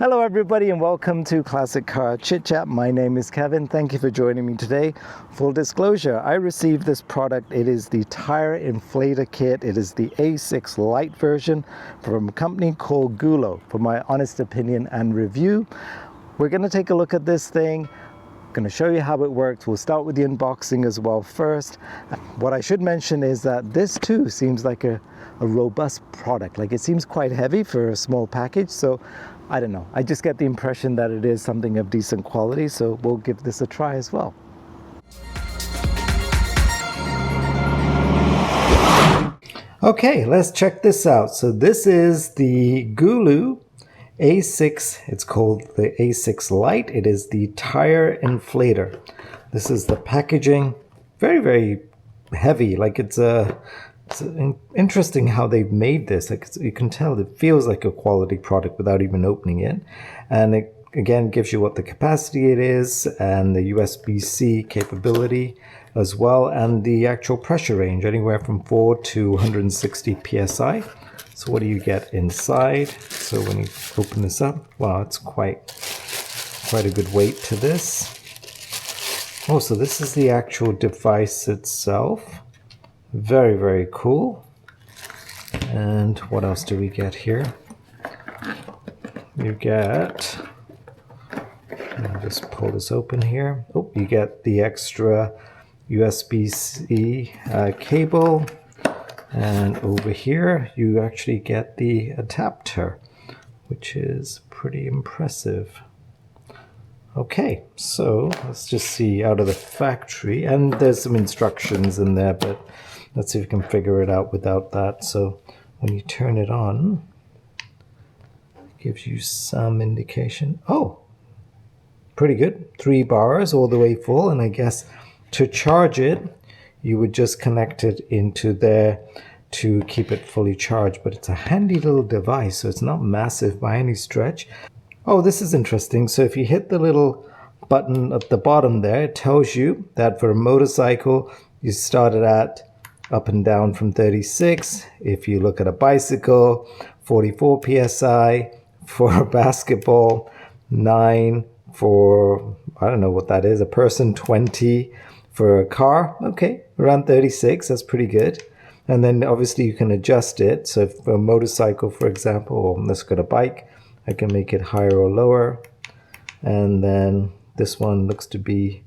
Hello everybody and welcome to Classic Car Chit Chat. My name is Kevin. Thank you for joining me today. Full disclosure, I received this product. It is the tire inflator kit. It is the A6 Lite version from a company called GOOLOO. For my honest opinion and review, we're going to take a look at this thing. Going to show you how it works. We'll start with the unboxing as well first. What I should mention is that this too seems like a robust product. Like, it seems quite heavy for a small package, so I don't know. I just get the impression that it is something of decent quality, so we'll give this a try as well. Okay, let's check this out. So this is the GOOLOO A6, it's called the A6 Lite. It is the tire inflator. This is the packaging. Very, very heavy. Like, it's interesting how they've made this. Like, you can tell it feels like a quality product without even opening it. And it again gives you what the capacity it is and the USB-C capability as well, and the actual pressure range, anywhere from 4 to 160 psi. So what do you get inside? So when you open this up, wow, it's quite a good weight to this. Oh, so this is the actual device itself. Very, very cool. And what else do we get here? You get, I'll just pull this open here. Oh, you get the extra USB-C cable. And over here, you actually get the adapter, which is pretty impressive. Okay, so let's just see out of the factory. And there's some instructions in there, but let's see if we can figure it out without that. So when you turn it on, it gives you some indication. Oh, pretty good. 3 bars all the way full. And I guess to charge it, you would just connect it into there to keep it fully charged. But it's a handy little device, so it's not massive by any stretch. Oh, this is interesting. So if you hit the little button at the bottom there, it tells you that for a motorcycle, you start it at up and down from 36. If you look at a bicycle, 44 psi. For a basketball, 9. For, I don't know what that is, a person, 20. For a car, okay, around 36, that's pretty good. And then obviously you can adjust it. So for a motorcycle, for example, or let's go to bike, I can make it higher or lower. And then this one looks to be,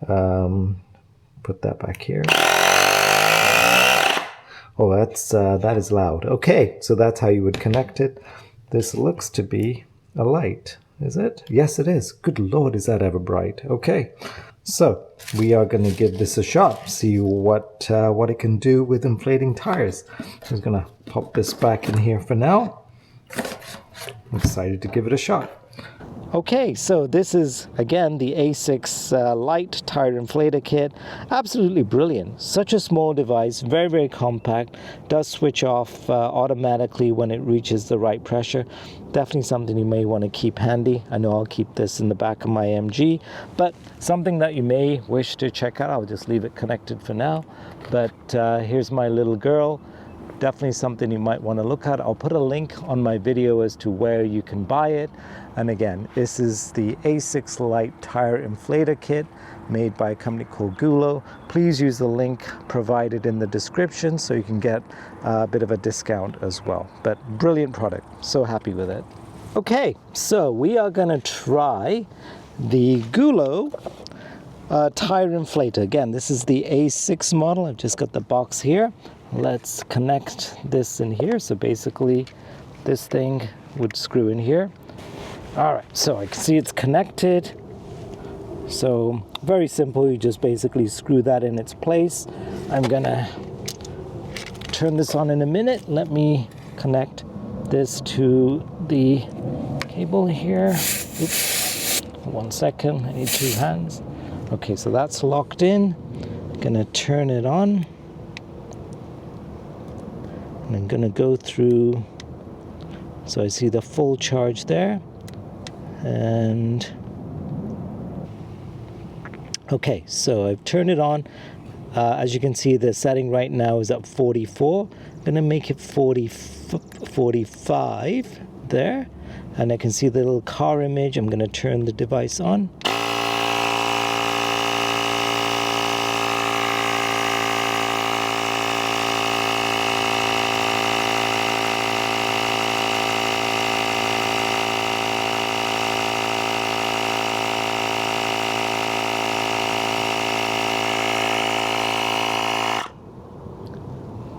put that back here. Oh, that is loud. Okay, so that's how you would connect it. This looks to be a light, is it? Yes, it is. Good Lord, is that ever bright? Okay, so we are going to give this a shot, see what it can do with inflating tires. I'm just going to pop this back in here for now. I'm excited to give it a shot. Okay, so this is, again, the A6 Lite tire inflator kit. Absolutely brilliant. Such a small device, very, very compact. Does switch off automatically when it reaches the right pressure. Definitely something you may want to keep handy. I know I'll keep this in the back of my MG, but something that you may wish to check out. I'll just leave it connected for now. But here's my little girl. Definitely something you might want to look at. I'll put a link on my video as to where you can buy it. And again, this is the A6 Lite tire inflator kit made by a company called GOOLOO. Please use the link provided in the description so you can get a bit of a discount as well. But brilliant product, so happy with it. Okay, so we are going to try the GOOLOO tire inflator. Again, this is the A6 model. I've just got the box here. Let's connect this in here. So basically this thing would screw in here. All right, so I can see it's connected. So very simple, you just basically screw that in its place. I'm gonna turn this on in a minute. Let me connect this to the cable here. Oops, 1 second, I need 2 hands. Okay, so that's locked in. I'm gonna turn it on. And I'm gonna go through, so I see the full charge there. And okay, so I've turned it on. As you can see, the setting right now is at 44. I'm gonna make it 45 there. and I can see the little car image. I'm going to turn the device on.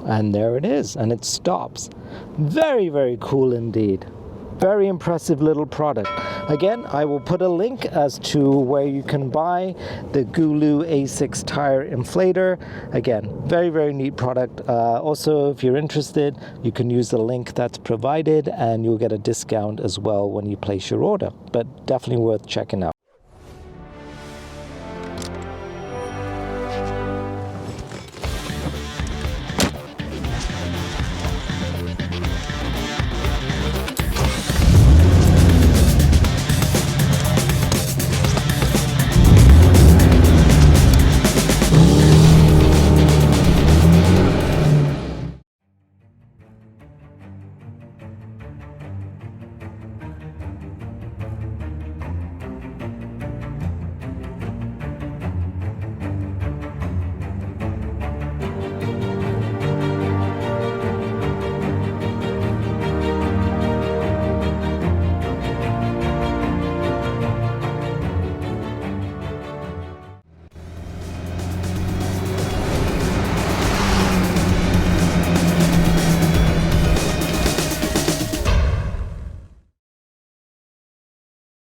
And there it is, and it stops. Very, very cool indeed. Very impressive little product. Again, I will put a link as to where you can buy the GOOLOO A6 tire inflator. Again, very, very neat product. Also, if you're interested, you can use the link that's provided and you'll get a discount as well when you place your order. But definitely worth checking out.